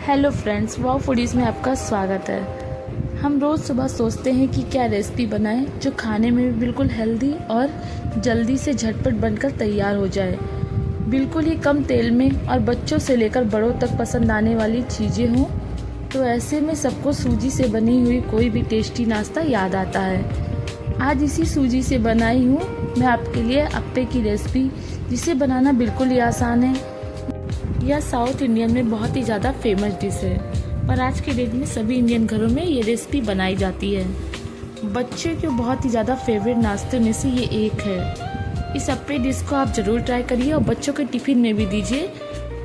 Hello friends, वाव foodies में आपका स्वागत है। हम रोज़ सुबह सोचते हैं कि क्या रेसिपी बनाएं जो खाने में भी बिल्कुल हेल्दी और जल्दी से झटपट बनकर तैयार हो जाए। बिल्कुल ही कम तेल में और बच्चों से लेकर बड़ों तक पसंद आने वाली चीज़ें हों। तो ऐसे में सबको सूजी से बनी हुई कोई भी टेस्टी नाश्ता याद आता है। आज इसी सूजी से बनाई हूँ मैं आपके लिए अप्पे की रेसिपी, जिसे बनाना बिल्कुल ही आसान है। यह साउथ इंडियन में बहुत ही ज़्यादा फेमस डिश है, पर आज के डेट में सभी इंडियन घरों में ये रेसिपी बनाई जाती है। बच्चों के बहुत ही ज़्यादा फेवरेट नाश्ते में से ये एक है। इस अप्पे डिश को आप ज़रूर ट्राई करिए और बच्चों के टिफ़िन में भी दीजिए।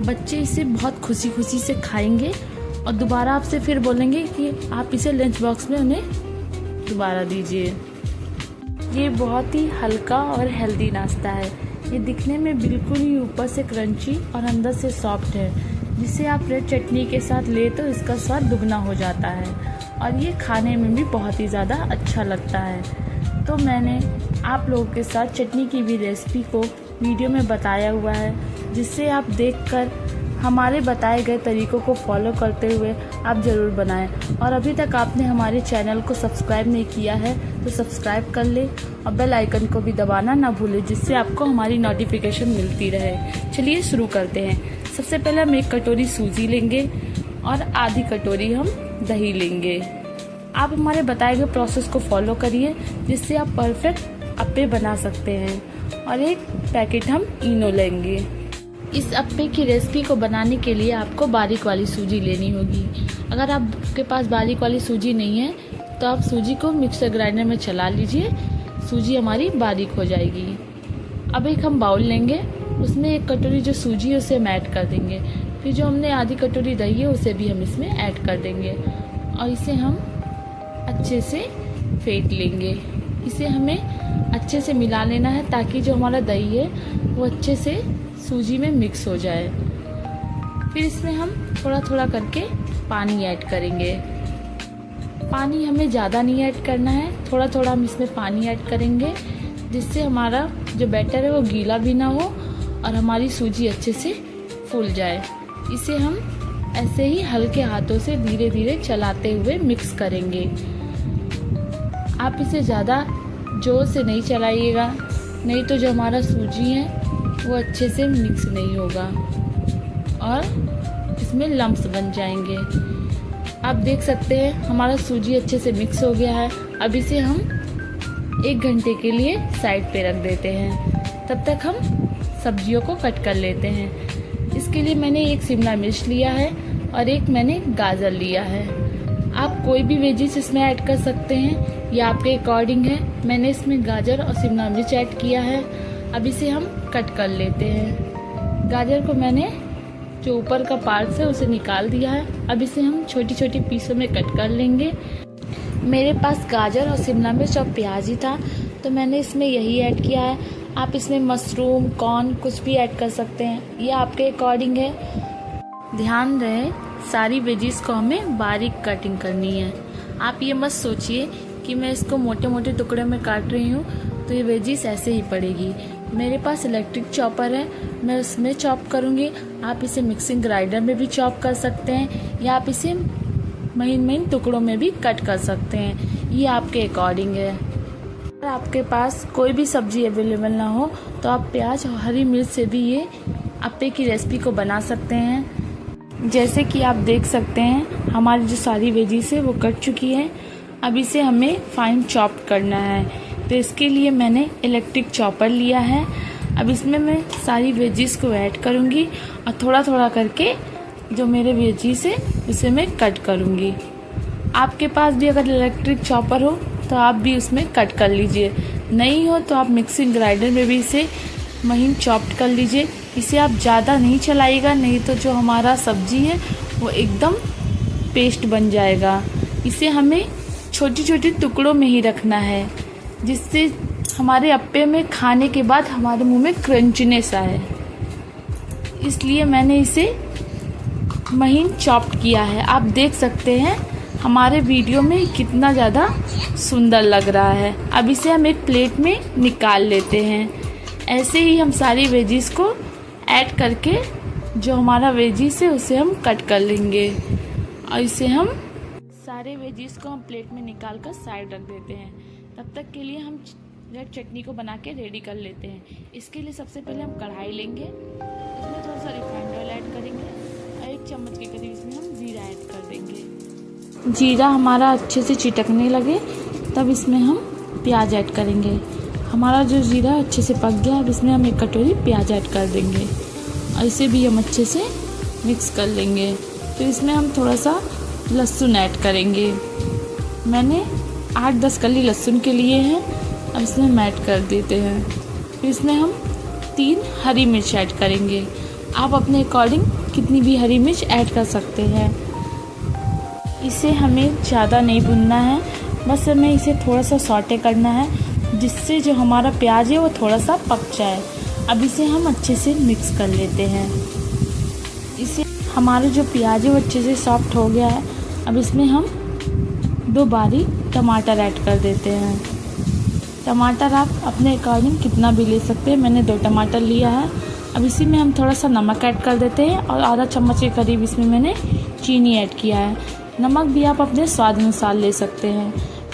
बच्चे इसे बहुत खुशी खुशी से खाएंगे और दोबारा आपसे फिर बोलेंगे कि आप इसे लंच बॉक्स में उन्हें दोबारा दीजिए। ये बहुत ही हल्का और हेल्दी नाश्ता है। ये दिखने में बिल्कुल ही ऊपर से क्रंची और अंदर से सॉफ्ट है, जिसे आप रेड चटनी के साथ ले तो इसका स्वाद दुगना हो जाता है और ये खाने में भी बहुत ही ज़्यादा अच्छा लगता है। तो मैंने आप लोगों के साथ चटनी की भी रेसिपी को वीडियो में बताया हुआ है, जिससे आप देखकर हमारे बताए गए तरीकों को फॉलो करते हुए आप ज़रूर बनाएं। और अभी तक आपने हमारे चैनल को सब्सक्राइब नहीं किया है तो सब्सक्राइब कर ले और बेल आइकन को भी दबाना ना भूलें, जिससे आपको हमारी नोटिफिकेशन मिलती रहे। चलिए शुरू करते हैं। सबसे पहले हम 1 कटोरी सूजी लेंगे और आधी कटोरी हम दही लेंगे। आप हमारे बताए गए प्रोसेस को फॉलो करिए, जिससे आप परफेक्ट अप्पे बना सकते हैं। और 1 पैकेट हम इनो लेंगे। इस अप्पे की रेसिपी को बनाने के लिए आपको बारीक वाली सूजी लेनी होगी। अगर आपके पास बारीक वाली सूजी नहीं है तो आप सूजी को मिक्सर ग्राइंडर में चला लीजिए, सूजी हमारी बारीक हो जाएगी। अब एक हम बाउल लेंगे, उसमें 1 कटोरी जो सूजी है उसे हम ऐड कर देंगे। फिर जो हमने आधी कटोरी दही है उसे भी हम इसमें ऐड कर देंगे और इसे हम अच्छे से फेंट लेंगे। इसे हमें अच्छे से मिला लेना है ताकि जो हमारा दही है वो अच्छे से सूजी में मिक्स हो जाए। फिर इसमें हम थोड़ा थोड़ा करके पानी ऐड करेंगे। पानी हमें ज़्यादा नहीं ऐड करना है, थोड़ा थोड़ा हम इसमें पानी ऐड करेंगे, जिससे हमारा जो बैटर है वो गीला भी ना हो और हमारी सूजी अच्छे से फूल जाए। इसे हम ऐसे ही हल्के हाथों से धीरे धीरे चलाते हुए मिक्स करेंगे। आप इसे ज़्यादा जोर से नहीं चलाइएगा, नहीं तो जो हमारा सूजी है वो अच्छे से मिक्स नहीं होगा और इसमें लम्प्स बन जाएंगे। आप देख सकते हैं हमारा सूजी अच्छे से मिक्स हो गया है। अब इसे हम 1 घंटे के लिए साइड पे रख देते हैं। तब तक हम सब्जियों को कट कर लेते हैं। इसके लिए मैंने 1 शिमला मिर्च लिया है और 1 मैंने गाजर लिया है। आप कोई भी वेजिस इसमें ऐड कर सकते हैं, ये आपके अकॉर्डिंग है। मैंने इसमें गाजर और शिमला मिर्च ऐड किया है। अब इसे हम कट कर लेते हैं। गाजर को मैंने जो ऊपर का पार्ट है उसे निकाल दिया है। अब इसे हम छोटी छोटी पीसों में कट कर लेंगे। मेरे पास गाजर और शिमला मिर्च और प्याज ही था, तो मैंने इसमें यही ऐड किया है। आप इसमें मशरूम, कॉर्न कुछ भी ऐड कर सकते हैं, ये आपके अकॉर्डिंग है। ध्यान रहे सारी वेजिस को हमें बारीक कटिंग करनी है। आप ये मत सोचिए कि मैं इसको मोटे मोटे टुकड़े में काट रही हूँ तो ये वेजिस ऐसे ही पड़ेगी। मेरे पास इलेक्ट्रिक चॉपर है, मैं उसमें चॉप करूँगी। आप इसे मिक्सिंग ग्राइंडर में भी चॉप कर सकते हैं या आप इसे महीन महीन टुकड़ों में भी कट कर सकते हैं, ये आपके अकॉर्डिंग है। अगर आपके पास कोई भी सब्जी अवेलेबल ना हो तो आप प्याज और हरी मिर्च से भी ये अप्पे की रेसिपी को बना सकते हैं। जैसे कि आप देख सकते हैं हमारी जो सारी वेजिस है वो कट चुकी है। अब इसे हमें फाइन चॉप करना है, तो इसके लिए मैंने इलेक्ट्रिक चॉपर लिया है। अब इसमें मैं सारी वेजिस को ऐड करूँगी और थोड़ा थोड़ा करके जो मेरे वेजिस है उसे मैं कट करूँगी। आपके पास भी अगर इलेक्ट्रिक चॉपर हो तो आप भी उसमें कट कर लीजिए, नहीं हो तो आप मिक्सिंग ग्राइंडर में भी इसे महीन चॉप्ड कर लीजिए। इसे आप ज़्यादा नहीं चलाइएगा, नहीं तो जो हमारा सब्जी है वो एकदम पेस्ट बन जाएगा। इसे हमें छोटी छोटी टुकड़ों में ही रखना है, जिससे हमारे अप्पे में खाने के बाद हमारे मुंह में क्रंचनेस आए। इसलिए मैंने इसे महीन चॉप्ड किया है। आप देख सकते हैं हमारे वीडियो में कितना ज़्यादा सुंदर लग रहा है। अब इसे हम एक प्लेट में निकाल लेते हैं। ऐसे ही हम सारी वेजिस को ऐड करके जो हमारा वेजीज है उसे हम कट कर लेंगे और इसे हम सारे वेजीज को हम प्लेट में निकाल कर साइड रख देते हैं। तब तक के लिए हम रेड चटनी को बना के रेडी कर लेते हैं। इसके लिए सबसे पहले हम कढ़ाई लेंगे, इसमें थोड़ा सा रिफाइंड ऑयल ऐड करेंगे और 1 चम्मच के करीब इसमें हम जीरा ऐड कर देंगे। जीरा हमारा अच्छे से चिटकने लगे तब इसमें हम प्याज ऐड करेंगे। हमारा जो जीरा अच्छे से पक गया, अब इसमें हम 1 कटोरी प्याज ऐड कर देंगे और इसे भी हम अच्छे से मिक्स कर लेंगे। फिर इसमें हम थोड़ा सा लहसुन ऐड करेंगे। मैंने 8-10 कली लहसुन के लिए हैं, अब इसमें हम ऐड कर देते हैं। फिर इसमें हम 3 हरी मिर्च ऐड करेंगे। आप अपने अकॉर्डिंग कितनी भी हरी मिर्च ऐड कर सकते हैं। इसे हमें ज़्यादा नहीं भुनना है, बस हमें इसे थोड़ा सा सॉटे करना है जिससे जो हमारा प्याज है वो थोड़ा सा पक जाए। अब इसे हम अच्छे से मिक्स कर लेते हैं। इसे हमारा जो प्याज है वो अच्छे से सॉफ्ट हो गया है। अब इसमें हम 2 बारीक टमाटर ऐड कर देते हैं। टमाटर आप अपने अकॉर्डिंग कितना भी ले सकते हैं, मैंने 2 टमाटर लिया है। अब इसी में हम थोड़ा सा नमक ऐड कर देते हैं और आधा चम्मच के करीब इसमें मैंने चीनी ऐड किया है। नमक भी आप अपने स्वाद अनुसार ले सकते हैं।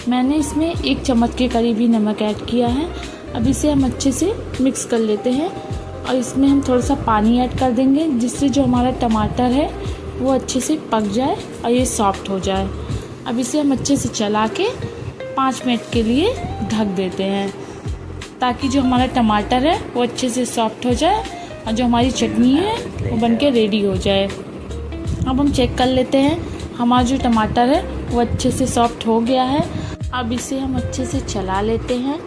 मैंने इसमें 1 चम्मच के करीब ही नमक ऐड किया है। अब इसे हम अच्छे से मिक्स कर लेते हैं और इसमें हम थोड़ा सा पानी ऐड कर देंगे जिससे जो हमारा टमाटर है वो अच्छे से पक जाए और ये सॉफ्ट हो जाए। अब इसे हम अच्छे से चला के 5 मिनट के लिए ढक देते हैं ताकि जो हमारा टमाटर है वो अच्छे से सॉफ्ट हो जाए और जो हमारी चटनी है वो बनके रेडी हो जाए। अब हम चेक कर लेते हैं, हमारा जो टमाटर है वो अच्छे से सॉफ्ट हो गया है। अब इसे हम अच्छे से चला लेते हैं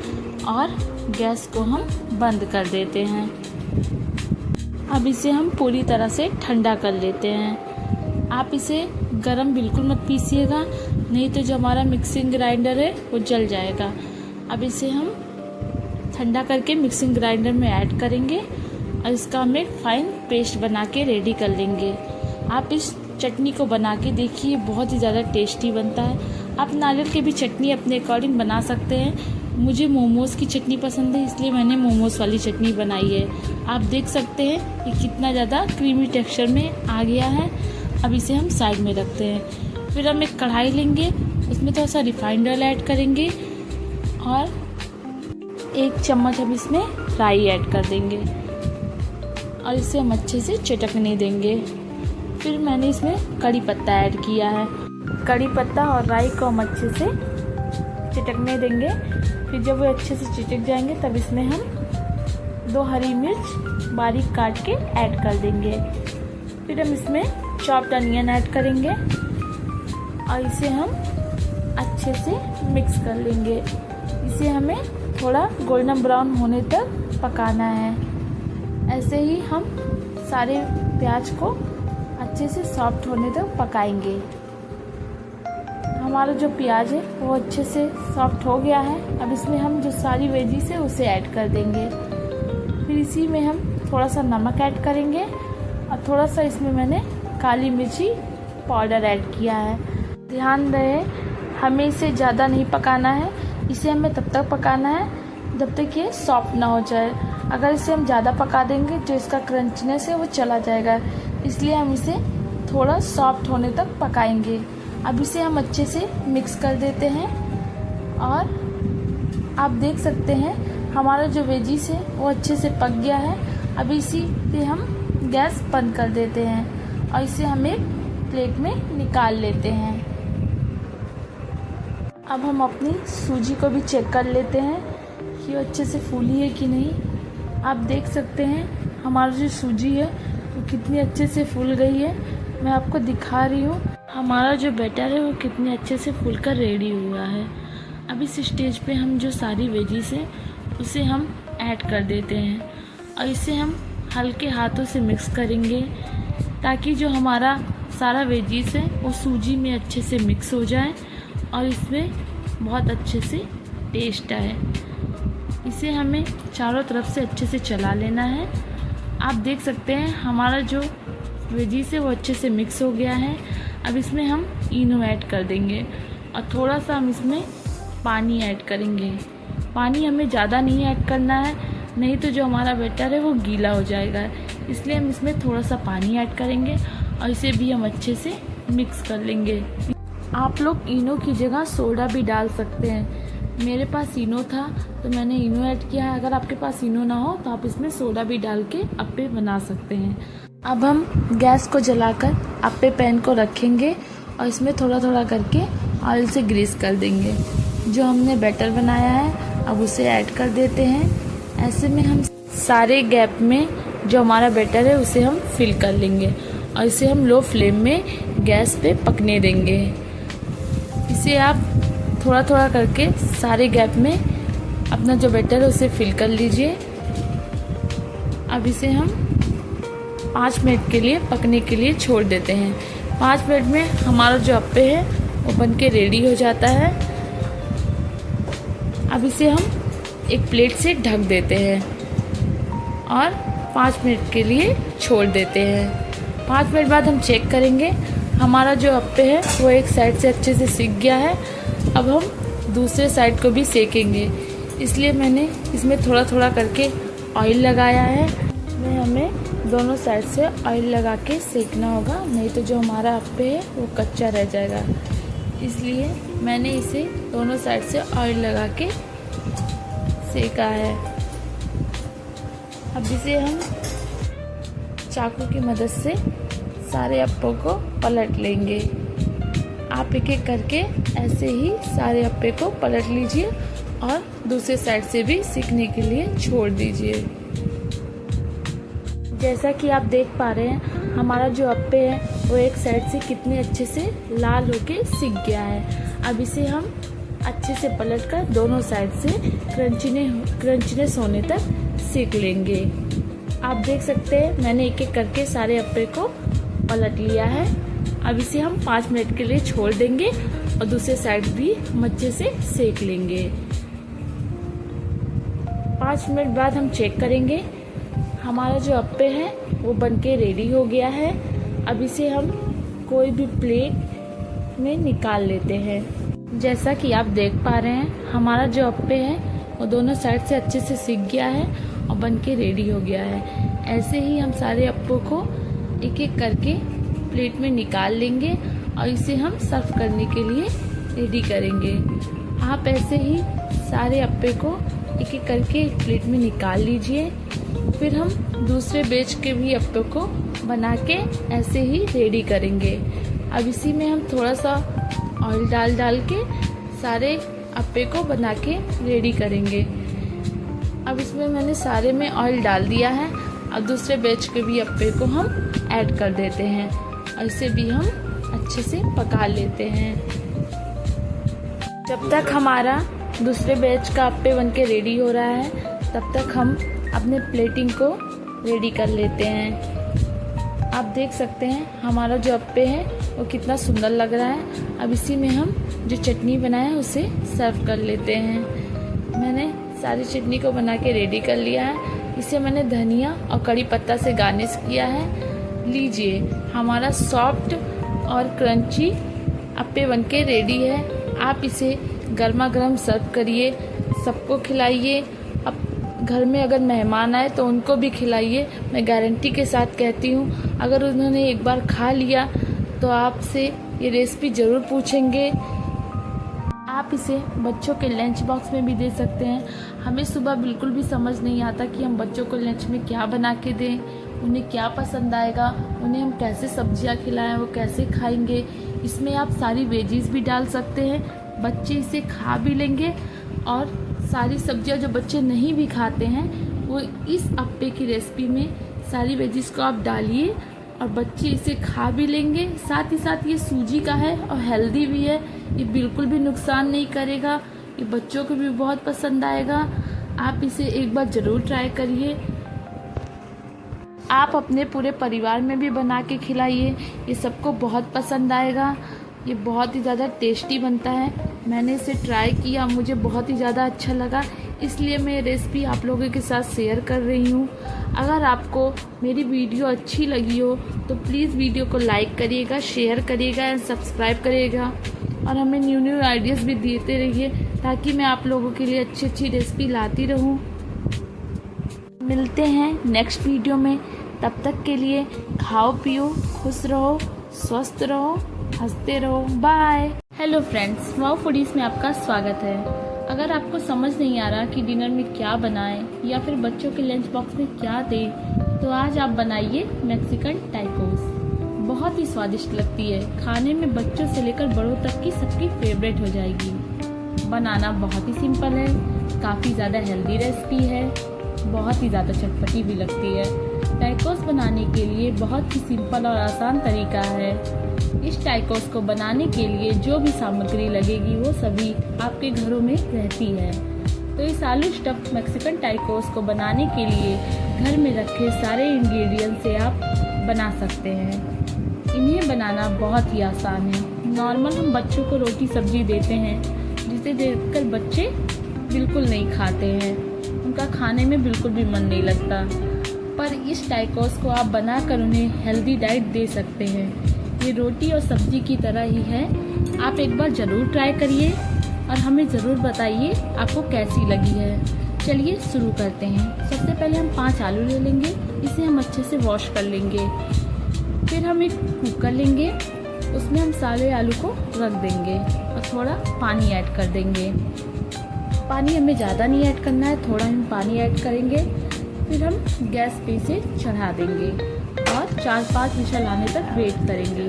और गैस को हम बंद कर देते हैं। अब इसे हम पूरी तरह से ठंडा कर लेते हैं। आप इसे गरम बिल्कुल मत पीसिएगा, नहीं तो जो हमारा मिक्सिंग ग्राइंडर है वो जल जाएगा। अब इसे हम ठंडा करके मिक्सिंग ग्राइंडर में ऐड करेंगे और इसका हम एक फाइन पेस्ट बना के रेडी कर लेंगे। आप इस चटनी को बना के देखिए, बहुत ही ज़्यादा टेस्टी बनता है। आप नारियल की भी चटनी अपने अकॉर्डिंग बना सकते हैं। मुझे मोमोज़ की चटनी पसंद है, इसलिए मैंने मोमोज़ वाली चटनी बनाई है। आप देख सकते हैं कि कितना ज़्यादा क्रीमी टेक्सचर में आ गया है। अब इसे हम साइड में रखते हैं। फिर हम एक कढ़ाई लेंगे, उसमें थोड़ा सा रिफाइंड ऑयल ऐड करेंगे और 1 चम्मच हम इसमें राई ऐड कर देंगे और इसे हम अच्छे से चटकने देंगे। फिर मैंने इसमें कड़ी पत्ता ऐड किया है। कड़ी पत्ता और राई को हम अच्छे से चटकने देंगे। फिर जब वो अच्छे से चिटक जाएंगे तब इसमें हम 2 हरी मिर्च बारीक काट के ऐड कर देंगे। फिर हम इसमें चॉप्ड अनियन ऐड करेंगे और इसे हम अच्छे से मिक्स कर लेंगे। इसे हमें थोड़ा गोल्डन ब्राउन होने तक पकाना है। ऐसे ही हम सारे प्याज को अच्छे से सॉफ्ट होने तक पकाएंगे। हमारा जो प्याज है वो अच्छे से सॉफ्ट हो गया है। अब इसमें हम जो सारी वेजीज है उसे ऐड कर देंगे। फिर इसी में हम थोड़ा सा नमक ऐड करेंगे और थोड़ा सा इसमें मैंने काली मिर्ची पाउडर ऐड किया है। ध्यान रहे, हमें इसे ज़्यादा नहीं पकाना है। इसे हमें तब तक पकाना है जब तक ये सॉफ्ट ना हो जाए। अगर इसे हम ज़्यादा पका देंगे जो इसका क्रंचनेस है वो चला जाएगा, इसलिए हम इसे थोड़ा सॉफ्ट होने तक पकाएंगे। अब इसे हम अच्छे से मिक्स कर देते हैं और आप देख सकते हैं हमारा जो वेजीज है वो अच्छे से पक गया है। अब इसी पे हम गैस बंद कर देते हैं और इसे हम एक प्लेट में निकाल लेते हैं। अब हम अपनी सूजी को भी चेक कर लेते हैं कि वो अच्छे से फूली है कि नहीं। आप देख सकते हैं हमारा जो सूजी है वो कितनी अच्छे से फूल गई है। मैं आपको दिखा रही हूँ हमारा जो बैटर है वो कितने अच्छे से फूल कर रेडी हुआ है। अब इस स्टेज पे हम जो सारी वेजीज हैं उसे हम ऐड कर देते हैं और इसे हम हल्के हाथों से मिक्स करेंगे ताकि जो हमारा सारा वेजीज है वो सूजी में अच्छे से मिक्स हो जाए और इसमें बहुत अच्छे से टेस्ट आए। इसे हमें चारों तरफ से अच्छे से चला लेना है। आप देख सकते हैं हमारा जो वेजीज है वो अच्छे से मिक्स हो गया है। अब इसमें हम इनो ऐड कर देंगे और थोड़ा सा हम इसमें पानी ऐड करेंगे। पानी हमें ज़्यादा नहीं ऐड करना है, नहीं तो जो हमारा बैटर है वो गीला हो जाएगा। इसलिए हम इसमें थोड़ा सा पानी ऐड करेंगे और इसे भी हम अच्छे से मिक्स कर लेंगे। आप लोग इनो की जगह सोडा भी डाल सकते हैं। मेरे पास इनो था तो मैंने इनो ऐड किया है। अगर आपके पास इनो ना हो तो आप इसमें सोडा भी डाल के अप्पे बना सकते हैं। अब हम गैस को जलाकर अप्पे पैन को रखेंगे और इसमें थोड़ा थोड़ा करके ऑयल से ग्रीस कर देंगे। जो हमने बैटर बनाया है अब उसे ऐड कर देते हैं। ऐसे में हम सारे गैप में जो हमारा बैटर है उसे हम फिल कर लेंगे और इसे हम लो फ्लेम में गैस पे पकने देंगे। इसे आप थोड़ा थोड़ा करके सारे गैप में अपना जो बैटर है उसे फिल कर लीजिए। अब इसे हम 5 मिनट के लिए पकने के लिए छोड़ देते हैं। 5 मिनट में हमारा जो अप्पे है वो बन के रेडी हो जाता है। अब इसे हम एक प्लेट से ढक देते हैं और 5 मिनट के लिए छोड़ देते हैं। 5 मिनट बाद हम चेक करेंगे। हमारा जो अप्पे है वो एक साइड से अच्छे से सिक गया है। अब हम दूसरे साइड को भी सेकेंगे, इसलिए मैंने इसमें थोड़ा थोड़ा करके ऑयल लगाया है। हमें दोनों साइड से ऑयल लगा के सेकना होगा, नहीं तो जो हमारा अप्पे है वो कच्चा रह जाएगा। इसलिए मैंने इसे दोनों साइड से ऑयल लगा के सेका है। अब इसे हम चाकू की मदद से सारे अप्पों को पलट लेंगे। आप एक एक करके ऐसे ही सारे अप्पे को पलट लीजिए और दूसरे साइड से भी सीखने के लिए छोड़ दीजिए। जैसा कि आप देख पा रहे हैं हमारा जो अप्पे है वो एक साइड से कितने अच्छे से लाल होके सीख गया है। अब इसे हम अच्छे से पलटकर दोनों साइड से क्रंचीनेस होने तक सेक लेंगे। आप देख सकते हैं मैंने एक एक करके सारे अप्पे को पलट लिया है। अब इसे हम 5 मिनट के लिए छोड़ देंगे और दूसरे साइड भी हम अच्छे से सेक लेंगे। 5 मिनट बाद हम चेक करेंगे। हमारा जो अप्पे है वो बनके रेडी हो गया है। अब इसे हम कोई भी प्लेट में निकाल लेते हैं। जैसा कि आप देख पा रहे हैं हमारा जो अप्पे है वो दोनों साइड से अच्छे से सिक गया है और बनके रेडी हो गया है। ऐसे ही हम सारे अप्पों को एक एक करके प्लेट में निकाल लेंगे और इसे हम सर्व करने के लिए रेडी करेंगे। आप ऐसे ही सारे अप्पे को एक एक करके प्लेट में निकाल लीजिए। फिर हम दूसरे बैच के भी अप्पे को बना के ऐसे ही रेडी करेंगे। अब इसी में हम थोड़ा सा ऑयल डाल के सारे अप्पे को बना के रेडी करेंगे। अब इसमें मैंने सारे में ऑयल डाल दिया है। अब दूसरे बैच के भी अप्पे को हम ऐड कर देते हैं और इसे भी हम अच्छे से पका लेते हैं। जब तक हमारा दूसरे बैच का अप्पे बनके रेडी हो रहा है तब तक हम अपने प्लेटिंग को रेडी कर लेते हैं। आप देख सकते हैं हमारा जो अप्पे है वो कितना सुंदर लग रहा है। अब इसी में हम जो चटनी बनाए हैं उसे सर्व कर लेते हैं। मैंने सारी चटनी को बना के रेडी कर लिया है। इसे मैंने धनिया और कड़ी पत्ता से गार्निश किया है। लीजिए हमारा सॉफ्ट और क्रंची अप्पे बनके रेडी है। आप इसे गर्मा गर्म सर्व करिए, सबको खिलाइए। अब घर में अगर मेहमान आए तो उनको भी खिलाइए। मैं गारंटी के साथ कहती हूँ अगर उन्होंने एक बार खा लिया तो आपसे ये रेसिपी ज़रूर पूछेंगे। आप इसे बच्चों के लंच बॉक्स में भी दे सकते हैं। हमें सुबह बिल्कुल भी समझ नहीं आता कि हम बच्चों को लंच में क्या बना के दें, उन्हें क्या पसंद आएगा, उन्हें हम कैसे सब्जियां खिलाएं, वो कैसे खाएंगे। इसमें आप सारी वेजीज भी डाल सकते हैं, बच्चे इसे खा भी लेंगे। और सारी सब्जियां जो बच्चे नहीं भी खाते हैं वो इस अप्पे की रेसिपी में सारी वेजीज को आप डालिए और बच्चे इसे खा भी लेंगे। साथ ही साथ ये सूजी का है और हेल्दी भी है, ये बिल्कुल भी नुकसान नहीं करेगा, ये बच्चों को भी बहुत पसंद आएगा। आप इसे एक बार ज़रूर ट्राई करिए। आप अपने पूरे परिवार में भी बना के खिलाइए, ये सबको बहुत पसंद आएगा। ये बहुत ही ज़्यादा टेस्टी बनता है। मैंने इसे ट्राई किया, मुझे बहुत ही ज़्यादा अच्छा लगा, इसलिए मैं रेसिपी आप लोगों के साथ शेयर कर रही हूँ। अगर आपको मेरी वीडियो अच्छी लगी हो तो प्लीज़ वीडियो को लाइक करिएगा, शेयर करिएगा एंड सब्सक्राइब करिएगा और हमें न्यू आइडियाज़ भी देते रहिए ताकि मैं आप लोगों के लिए अच्छी अच्छी रेसिपी लाती रहूँ। मिलते हैं नेक्स्ट वीडियो में। तब तक के लिए खाओ पियो, खुश रहो, स्वस्थ रहो, हंसते रहो। Bye. Hello friends, wow foodies में आपका स्वागत है। अगर आपको समझ नहीं आ रहा कि डिनर में क्या बनाएं या फिर बच्चों के लंच बॉक्स में क्या दें, तो आज आप बनाइए मैक्सिकन टाइकोस। बहुत ही स्वादिष्ट लगती है, खाने में बच्चों से लेकर बड़ों तक की सबकी फेवरेट हो जाएगी। बनाना बहुत ही सिंपल है, काफ़ी ज़्यादा हेल्दी रेसिपी है, बहुत ही ज़्यादा चटपटी भी लगती है। टाइकोस बनाने के लिए बहुत ही सिंपल और आसान तरीका है। इस टाइकोस को बनाने के लिए जो भी सामग्री लगेगी वो सभी आपके घरों में रहती है। तो इस आलू स्टफ्ड मैक्सिकन टाइकोस को बनाने के लिए घर में रखे सारे इंग्रेडिएंट्स से आप बना सकते हैं। इन्हें बनाना बहुत ही आसान है। नॉर्मल हम बच्चों को रोटी सब्जी देते हैं, जिसे देखकर बच्चे बिल्कुल नहीं खाते हैं, उनका खाने में बिल्कुल भी मन नहीं लगता। पर इस टाइकोस को आप बनाकर उन्हें हेल्दी डाइट दे सकते हैं। ये रोटी और सब्जी की तरह ही है। आप एक बार ज़रूर ट्राई करिए और हमें ज़रूर बताइए आपको कैसी लगी है। चलिए शुरू करते हैं। सबसे पहले हम 5 आलू ले लेंगे, इसे हम अच्छे से वॉश कर लेंगे। फिर हम एक कुकर लेंगे, उसमें हम सारे आलू को रख देंगे और थोड़ा पानी ऐड कर देंगे। पानी हमें ज़्यादा नहीं ऐड करना है, थोड़ा हम पानी ऐड करेंगे। फिर हम गैस पे इसे चढ़ा देंगे और 4-5 विशल आने तक वेट करेंगे।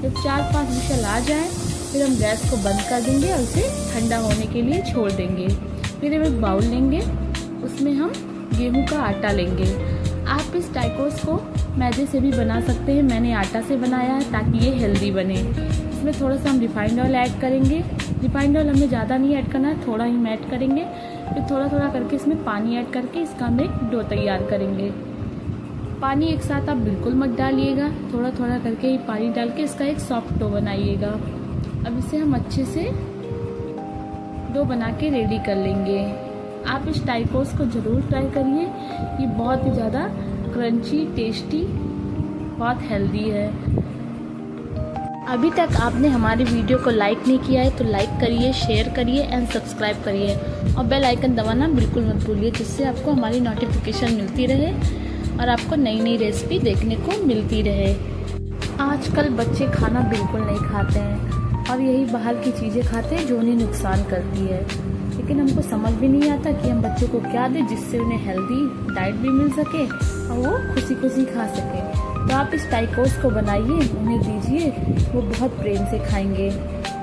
जब 4-5 विशल आ जाए फिर हम गैस को बंद कर देंगे और इसे ठंडा होने के लिए छोड़ देंगे। फिर हम एक बाउल लेंगे, उसमें हम गेहूं का आटा लेंगे। आप इस टाइकोस को मैदे से भी बना सकते हैं, मैंने आटा से बनाया है ताकि ये हेल्दी बने। इसमें थोड़ा सा हम रिफाइंड ऑयल ऐड करेंगे। रिफाइंड ऑयल हमें ज़्यादा नहीं ऐड करना है, थोड़ा ही ऐड करेंगे। फिर थोड़ा थोड़ा करके इसमें पानी ऐड करके इसका हम एक डो तैयार करेंगे। पानी एक साथ आप बिल्कुल मत डालिएगा, थोड़ा थोड़ा करके ही पानी डाल के इसका एक सॉफ्ट डो बनाइएगा। अब इसे हम अच्छे से डो बना के रेडी कर लेंगे। आप इस टाइकोस को ज़रूर ट्राई करिए, ये बहुत ही ज़्यादा क्रंची, टेस्टी, बहुत हेल्दी है। अभी तक आपने हमारी वीडियो को लाइक नहीं किया है तो लाइक करिए, शेयर करिए एंड सब्सक्राइब करिए और बेल आइकन दबाना बिल्कुल मत भूलिए, जिससे आपको हमारी नोटिफिकेशन मिलती रहे और आपको नई नई रेसिपी देखने को मिलती रहे। आजकल बच्चे खाना बिल्कुल नहीं खाते हैं और यही बाहर की चीज़ें खाते हैं जो उन्हें नुकसान करती है, लेकिन हमको समझ भी नहीं आता कि हम बच्चों को क्या दें जिससे उन्हें हेल्दी डाइट भी मिल सके और वो खुशी खुशी खा सके। तो आप इस टाइकोस को बनाइए, उन्हें दीजिए, वो बहुत प्रेम से खाएंगे।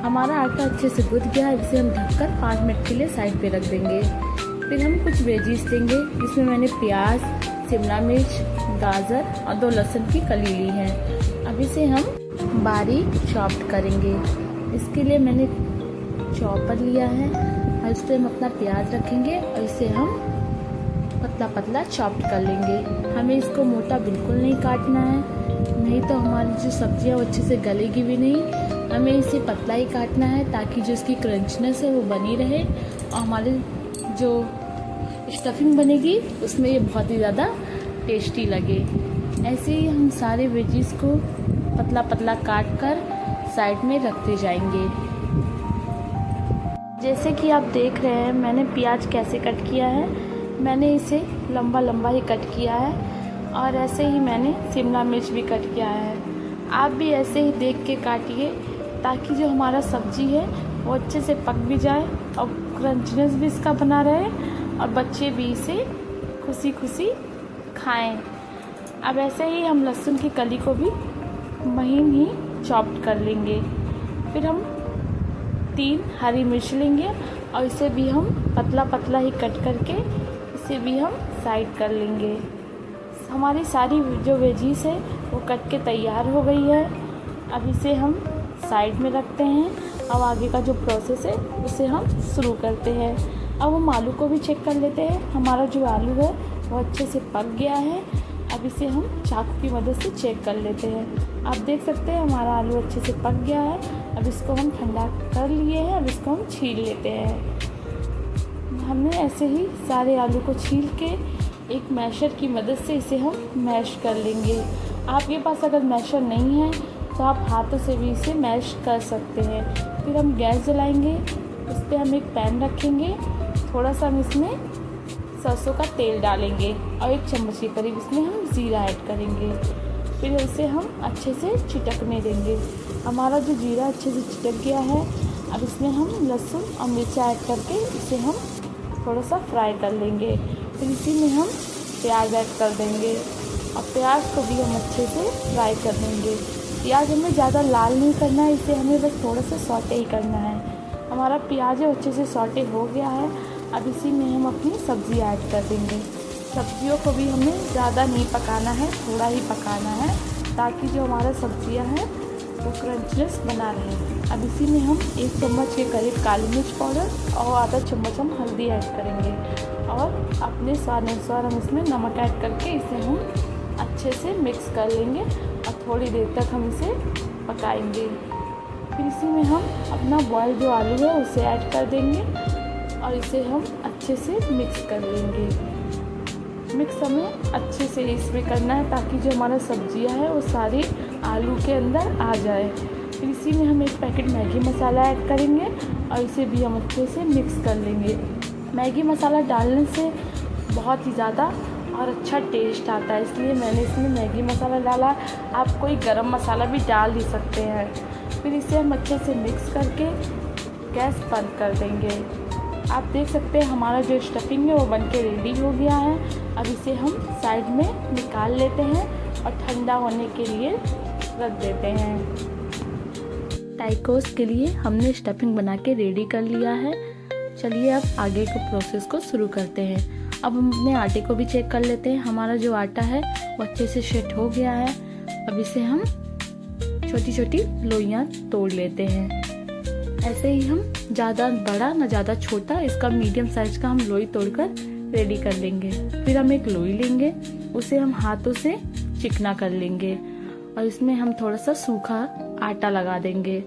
हमारा आटा अच्छे से गूंथ गया है, इसे हम ढककर 5 मिनट के लिए साइड पे रख देंगे। फिर हम कुछ वेजीज लेंगे, जिसमें मैंने प्याज, शिमला मिर्च, गाजर और 2 लहसुन की कली ली है। अब इसे हम बारीक चॉप्ड करेंगे। इसके लिए मैंने चॉपर लिया है और इस पर हम अपना प्याज रखेंगे और इसे हम पतला पतला चॉप्ड कर लेंगे। हमें इसको मोटा बिल्कुल नहीं काटना है, नहीं तो हमारी जो सब्जियां वो अच्छे से गलेगी भी नहीं। हमें इसे पतला ही काटना है ताकि जो इसकी क्रंचनेस है वो बनी रहे और हमारी जो स्टफिंग बनेगी उसमें ये बहुत ही ज़्यादा टेस्टी लगे। ऐसे ही हम सारे वेजीज को पतला पतला काट कर साइड में रखते जाएंगे। जैसे कि आप देख रहे हैं मैंने प्याज कैसे कट किया है, मैंने इसे लंबा लंबा ही कट किया है और ऐसे ही मैंने शिमला मिर्च भी कट किया है। आप भी ऐसे ही देख के काटिए ताकि जो हमारा सब्जी है वो अच्छे से पक भी जाए और क्रंचनेस भी इसका बना रहे और बच्चे भी इसे खुशी खुशी खाएं। अब ऐसे ही हम लहसुन की कली को भी महीन ही चॉप्ड कर लेंगे। फिर हम 3 हरी मिर्च लेंगे और इसे भी हम पतला पतला ही कट करके इसे भी हम साइड कर लेंगे। हमारी सारी जो वेजीज है वो कट के तैयार हो गई है। अब इसे हम साइड में रखते हैं। अब आगे का जो प्रोसेस है उसे हम शुरू करते हैं। अब हम आलू को भी चेक कर लेते हैं। हमारा जो आलू है वो अच्छे से पक गया है। अब इसे हम चाकू की मदद से चेक कर लेते हैं। आप देख सकते हैं हमारा आलू अच्छे से पक गया है। अब इसको हम ठंडा कर लिए हैं, अब इसको हम छील लेते हैं। हमने ऐसे ही सारे आलू को छील के एक मैशर की मदद से इसे हम मैश कर लेंगे। आपके पास अगर मैशर नहीं है तो आप हाथों से भी इसे मैश कर सकते हैं। फिर हम गैस जलाएंगे, उस पर हम एक पैन रखेंगे, थोड़ा सा हम इसमें सरसों का तेल डालेंगे और 1 चम्मच के करीब इसमें हम जीरा ऐड करेंगे। फिर इसे हम अच्छे से चिटकने देंगे। हमारा जो जीरा अच्छे से चिटक गया है, अब इसमें हम लहसुन और मिर्चा ऐड करके इसे हम थोड़ा सा फ्राई कर लेंगे। फिर इसी में हम प्याज ऐड कर देंगे और प्याज को भी हम अच्छे से फ्राई कर लेंगे। प्याज हमें ज़्यादा लाल नहीं करना है, इसे हमें बस थोड़ा सा सौटे ही करना है। हमारा प्याज अच्छे से सौटे हो गया है। अब इसी में हम अपनी सब्ज़ी ऐड कर देंगे। सब्जियों को भी हमें ज़्यादा नहीं पकाना है, थोड़ा ही पकाना है, ताकि जो हमारा सब्जियां हैं वो क्रंचनेस बना रहे। अब इसी में हम 1 चम्मच के करीब काली मिर्च पाउडर और आधा चम्मच हम हल्दी ऐड करेंगे और अपने स्वाद अनुसार हम इसमें नमक ऐड करके इसे हम अच्छे से मिक्स कर लेंगे और थोड़ी देर तक हम इसे पकाएंगे। फिर इसी में हम अपना बॉयल जो आलू है उसे ऐड कर देंगे और इसे हम अच्छे से मिक्स कर लेंगे। मिक्स हमें अच्छे से इसमें करना है ताकि जो हमारा सब्जियां है वो सारी आलू के अंदर आ जाए। फिर इसी में हम 1 पैकेट मैगी मसाला ऐड करेंगे और इसे भी हम अच्छे से मिक्स कर लेंगे। मैगी मसाला डालने से बहुत ही ज़्यादा और अच्छा टेस्ट आता है, इसलिए मैंने इसमें मैगी मसाला डाला। आप कोई गरम मसाला भी डाल ही सकते हैं। फिर इसे हम अच्छे से मिक्स करके गैस बंद कर देंगे। आप देख सकते हैं हमारा जो स्टफिंग है वो बनके रेडी हो गया है। अब इसे हम साइड में निकाल लेते हैं और ठंडा होने के लिए रख देते हैं। टाइकोस के लिए हमने स्टफिंग बना के रेडी कर लिया है। चलिए अब आगे के प्रोसेस को शुरू करते हैं। अब हम अपने आटे को भी चेक कर लेते हैं। हमारा जो आटा है वो अच्छे से सेट हो गया है। अब इसे हम छोटी छोटी लोइयाँ तोड़ लेते हैं। ऐसे ही हम ज़्यादा बड़ा ना ज़्यादा छोटा, इसका मीडियम साइज का हम लोई तोड़कर रेडी कर लेंगे। फिर हम एक लोई लेंगे, उसे हम हाथों से चिकना कर लेंगे और इसमें हम थोड़ा सा सूखा आटा लगा देंगे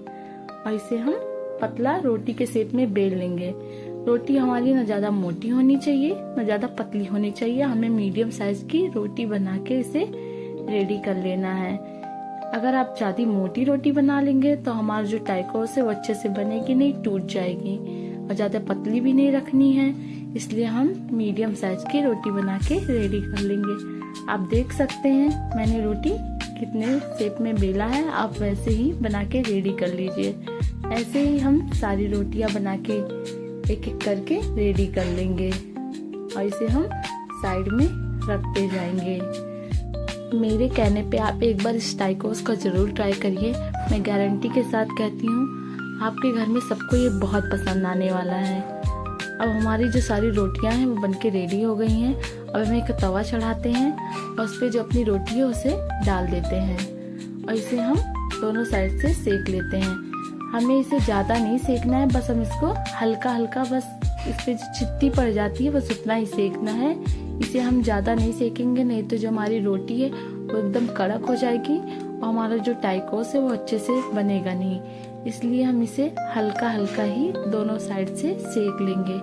और इसे हम पतला रोटी के शेप में बेल लेंगे। रोटी हमारी ना ज़्यादा मोटी होनी चाहिए ना ज़्यादा पतली होनी चाहिए। हमें मीडियम साइज की रोटी बना के इसे रेडी कर लेना है। अगर आप ज़्यादा मोटी रोटी बना लेंगे तो हमारा जो टाइकोस है वो अच्छे से बनेगी नहीं, टूट जाएगी। और ज़्यादा पतली भी नहीं रखनी है, इसलिए हम मीडियम साइज की रोटी बना के रेडी कर लेंगे। आप देख सकते हैं मैंने रोटी कितने शेप में बेला है, आप वैसे ही बना के रेडी कर लीजिए। ऐसे ही हम सारी रोटियां बना के एक एक करके रेडी कर लेंगे और इसे हम साइड में रखते जाएंगे। मेरे कहने पे आप एक बार इस टाइकोस का ज़रूर ट्राई करिए। मैं गारंटी के साथ कहती हूँ आपके घर में सबको ये बहुत पसंद आने वाला है। अब हमारी जो सारी रोटियां हैं वो बनके रेडी हो गई हैं। अब हम एक तवा चढ़ाते हैं और उस पर जो अपनी रोटी है उसे डाल देते हैं और इसे हम दोनों साइड से सेक लेते हैं। हमें इसे ज़्यादा नहीं सेकना है, बस हम इसको हल्का हल्का, बस इस पर जो चित्ती पड़ जाती है बस उतना ही सेकना है। इसे हम ज़्यादा नहीं सेकेंगे, नहीं तो जो हमारी रोटी है वो एकदम कड़क हो जाएगी और हमारा जो टाइकोस है वो अच्छे से बनेगा नहीं। इसलिए हम इसे हल्का हल्का ही दोनों साइड से सेक लेंगे।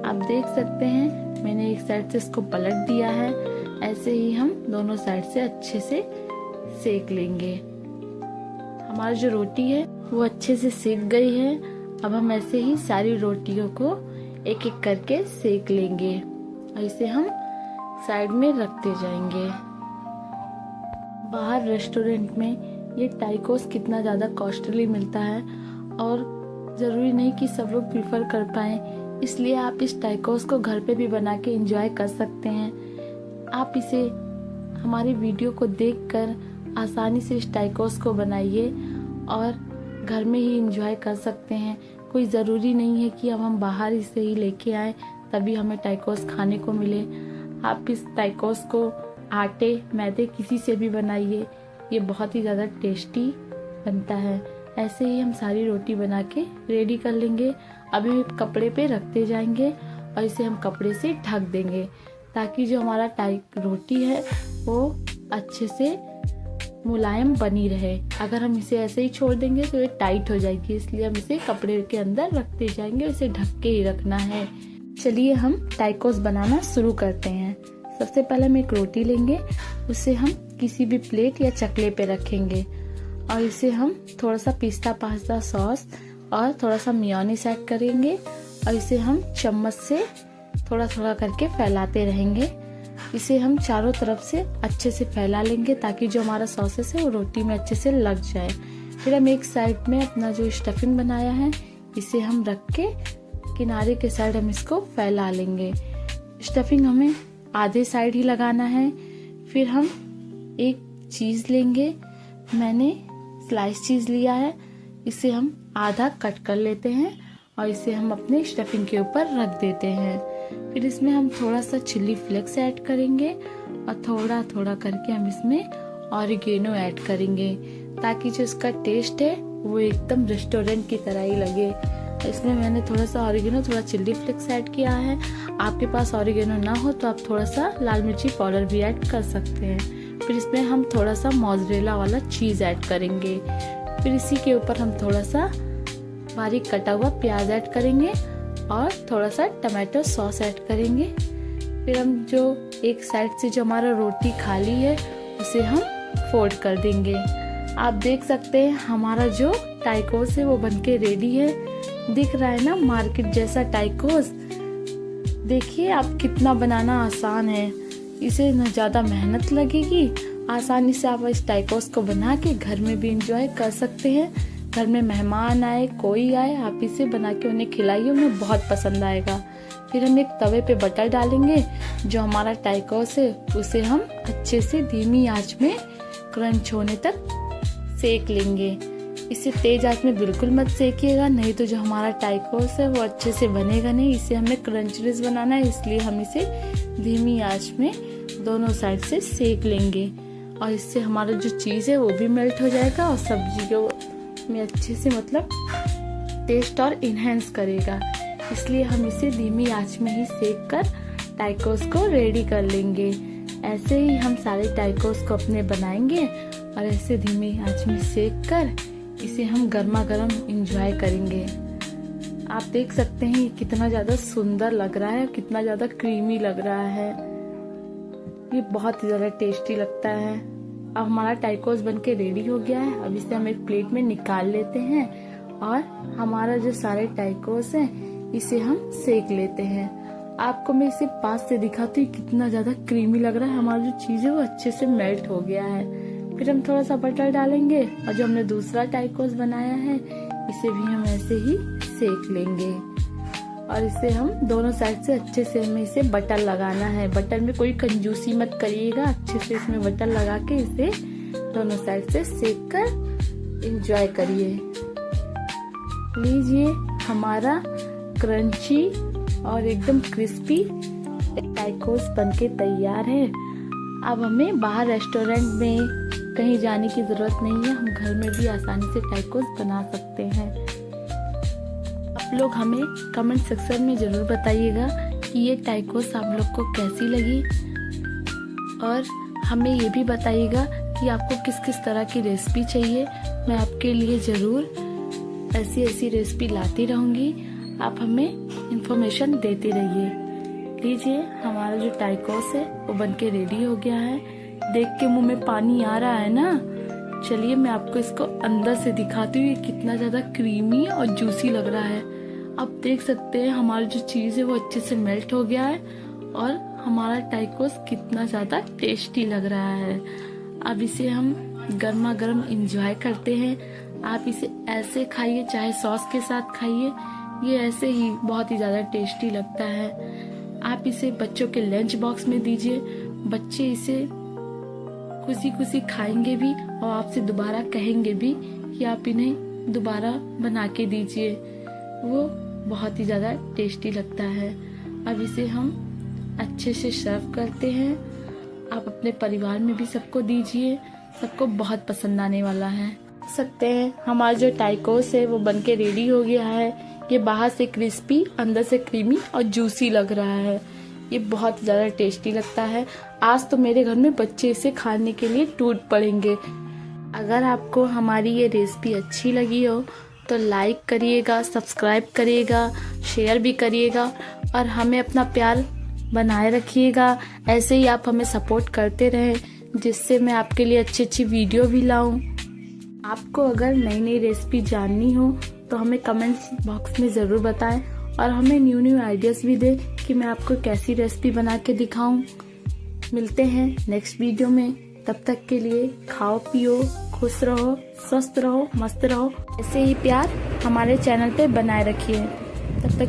आप देख सकते हैं मैंने एक साइड से इसको पलट दिया है। ऐसे ही हम दोनों साइड से अच्छे से सेक लेंगे। हमारी जो रोटी है वो अच्छे से सेक गई है। अब हम ऐसे ही सारी रोटियों को एक एक करके सेक लेंगे और इसे हम साइड में रखते जाएंगे। बाहर रेस्टोरेंट में ये टाइकोस कितना ज़्यादा कॉस्टली मिलता है और ज़रूरी नहीं कि सब लोग प्रीफर कर पाएँ, इसलिए आप इस टाइकोस को घर पे भी बना के एंजॉय कर सकते हैं। आप इसे हमारी वीडियो को देखकर आसानी से इस टाइकोस को बनाइए और घर में ही एंजॉय कर सकते हैं। कोई ज़रूरी नहीं है कि अब हम बाहर से ही लेके आए तभी हमें टाइकोस खाने को मिले। आप इस टाइकोस को आटे मैदे किसी से भी बनाइए, ये बहुत ही ज़्यादा टेस्टी बनता है। ऐसे ही हम सारी रोटी बना के रेडी कर लेंगे। अभी हम कपड़े पे रखते जाएंगे और इसे हम कपड़े से ढक देंगे ताकि जो हमारा रोटी है वो अच्छे से मुलायम बनी रहे। अगर हम इसे ऐसे ही छोड़ देंगे तो ये टाइट हो जाएगी, इसलिए हम इसे कपड़े के अंदर रखते जाएंगे। इसे ढक के ही रखना है। चलिए हम टाइकोस बनाना शुरू करते हैं। सबसे पहले हम एक रोटी लेंगे, उसे हम किसी भी प्लेट या चकले पे रखेंगे और इसे हम थोड़ा सा पिस्ता पास्ता सॉस और थोड़ा सा मेयोनीज ऐड करेंगे और इसे हम चम्मच से थोड़ा थोड़ा करके फैलाते रहेंगे। इसे हम चारों तरफ से अच्छे से फैला लेंगे ताकि जो हमारा सॉसेस है वो रोटी में अच्छे से लग जाए। फिर हम एक साइड में अपना जो स्टफिंग बनाया है इसे हम रख के किनारे के साइड हम इसको फैला लेंगे। स्टफिंग हमें आधे साइड ही लगाना है। फिर हम एक चीज लेंगे, मैंने स्लाइस चीज लिया है, इसे हम आधा कट कर लेते हैं और इसे हम अपने स्टफिंग के ऊपर रख देते हैं। फिर इसमें हम थोड़ा सा चिली फ्लेक्स ऐड करेंगे और थोड़ा थोड़ा करके हम इसमें ऑरिगेनो ऐड करेंगे ताकि जो इसका टेस्ट है वो एकदम रेस्टोरेंट की तरह ही लगे। इसमें मैंने थोड़ा सा ऑरिगेनो, थोड़ा चिली फ्लेक्स ऐड किया है। आपके पास ऑरिगेनो ना हो तो आप थोड़ा सा लाल मिर्ची पाउडर भी ऐड कर सकते हैं। फिर इसमें हम थोड़ा सा मोज़रेला वाला चीज ऐड करेंगे। फिर इसी के ऊपर हम थोड़ा सा बारीक कटा हुआ प्याज ऐड करेंगे और थोड़ा सा टमाटो सॉस ऐड करेंगे। फिर हम जो एक साइड से जो हमारा रोटी खाली है उसे हम फोल्ड कर देंगे। आप देख सकते हैं हमारा जो टाइकोस है वो बनके रेडी है। दिख रहा है ना मार्केट जैसा टाइकोस। देखिए आप कितना बनाना आसान है, इसे न ज्यादा मेहनत लगेगी, आसानी से आप इस टाइकोस को बना के घर में भी इंजॉय कर सकते हैं। घर में मेहमान आए, कोई आए, आप इसे बना के उन्हें खिलाइए, उन्हें बहुत पसंद आएगा। फिर हम एक तवे पे बटर डालेंगे, जो हमारा टाइकोस है उसे हम अच्छे से धीमी आंच में क्रंच होने तक सेक लेंगे। इसे तेज आंच में बिल्कुल मत सेकिएगा, नहीं तो जो हमारा टाइकोस है वो अच्छे से बनेगा नहीं। इसे हमें क्रंचलेस बनाना है, इसलिए हम इसे धीमी आंच में दोनों साइड से सेक लेंगे और इससे हमारा जो चीज है वो भी मेल्ट हो जाएगा और सब्जी को में अच्छे से मतलब टेस्ट और इनहेंस करेगा। इसलिए हम इसे धीमी आंच में ही सेक कर टाइकोस को रेडी कर लेंगे। ऐसे ही हम सारे टाइकोस को अपने बनाएंगे और ऐसे धीमी आंच में सेक कर इसे हम गर्मा गर्म इंजॉय करेंगे। आप देख सकते हैं ये कितना ज्यादा सुंदर लग रहा है, कितना ज्यादा क्रीमी लग रहा है, ये बहुत ही ज्यादा टेस्टी लगता है। अब हमारा टाइकोस बनके रेडी हो गया है। अब इसे हम एक प्लेट में निकाल लेते हैं और हमारा जो सारे टाइकोस हैं इसे हम सेक लेते हैं। आपको मैं इसे पास से दिखाती हूँ कितना ज्यादा क्रीमी लग रहा है, हमारा जो चीज है वो अच्छे से मेल्ट हो गया है। फिर हम थोड़ा सा बटर डालेंगे और जो हमने दूसरा टाइकोस बनाया है इसे भी हम ऐसे ही सेक लेंगे और इसे हम दोनों साइड से अच्छे से हमें इसे बटर लगाना है। बटर में कोई कंजूसी मत करिएगा, अच्छे से इसमें बटर लगा के इसे दोनों साइड से सेक कर एंजॉय करिए। लीजिए हमारा क्रंची और एकदम क्रिस्पी टाइकोस बनके तैयार है। अब हमें बाहर रेस्टोरेंट में कहीं जाने की जरूरत नहीं है, हम घर में भी आसानी से टाइकोस बना सकते हैं। आप लोग हमें कमेंट सेक्शन में जरूर बताइएगा कि ये टाइकोस आप लोग को कैसी लगी और हमें ये भी बताइएगा कि आपको किस किस तरह की रेसिपी चाहिए। मैं आपके लिए जरूर ऐसी ऐसी रेसिपी लाती रहूंगी, आप हमें इंफॉर्मेशन देते रहिए। लीजिए हमारा जो टाइकोस है वो बनके रेडी हो गया है। देख के मुंह में पानी आ रहा है ना। चलिए मैं आपको इसको अंदर से दिखाती हूँ, ये कितना ज्यादा क्रीमी और जूसी लग रहा है। आप देख सकते हैं हमारी जो चीज है वो अच्छे से मेल्ट हो गया है और हमारा टाइकोस कितना ज्यादा टेस्टी लग रहा है। अब इसे हम गर्मा गर्म इंजॉय करते हैं। आप इसे ऐसे खाइए चाहे सॉस के साथ खाइए, ये ऐसे ही बहुत ही ज्यादा टेस्टी लगता है। आप इसे बच्चों के लंच बॉक्स में दीजिए, बच्चे इसे खुशी खुशी खाएंगे भी और आपसे दोबारा कहेंगे भी कि आप इन्हें दोबारा बना के दीजिए, वो बहुत ही ज्यादा टेस्टी लगता है। अब इसे हम अच्छे से सर्व करते हैं। आप अपने परिवार में भी सबको दीजिए, सबको बहुत पसंद आने वाला है। सकते हैं हमारा जो टाइकोस है वो बनके रेडी हो गया है। ये बाहर से क्रिस्पी, अंदर से क्रीमी और जूसी लग रहा है, ये बहुत ज़्यादा टेस्टी लगता है। आज तो मेरे घर में बच्चे इसे खाने के लिए टूट पड़ेंगे। अगर आपको हमारी ये रेसिपी अच्छी लगी हो तो लाइक करिएगा, सब्सक्राइब करिएगा, शेयर भी करिएगा और हमें अपना प्यार बनाए रखिएगा। ऐसे ही आप हमें सपोर्ट करते रहें, जिससे मैं आपके लिए अच्छी अच्छी वीडियो भी लाऊं। आपको अगर नई नई रेसिपी जाननी हो तो हमें कमेंट्स बॉक्स में ज़रूर बताएं और हमें न्यू न्यू आइडियाज़ भी दे कि मैं आपको कैसी रेसिपी बना के दिखाऊं। मिलते हैं नेक्स्ट वीडियो में, तब तक के लिए खाओ पियो, खुश रहो, स्वस्थ रहो, मस्त रहो। ऐसे ही प्यार हमारे चैनल पे बनाए रखिए। तब तक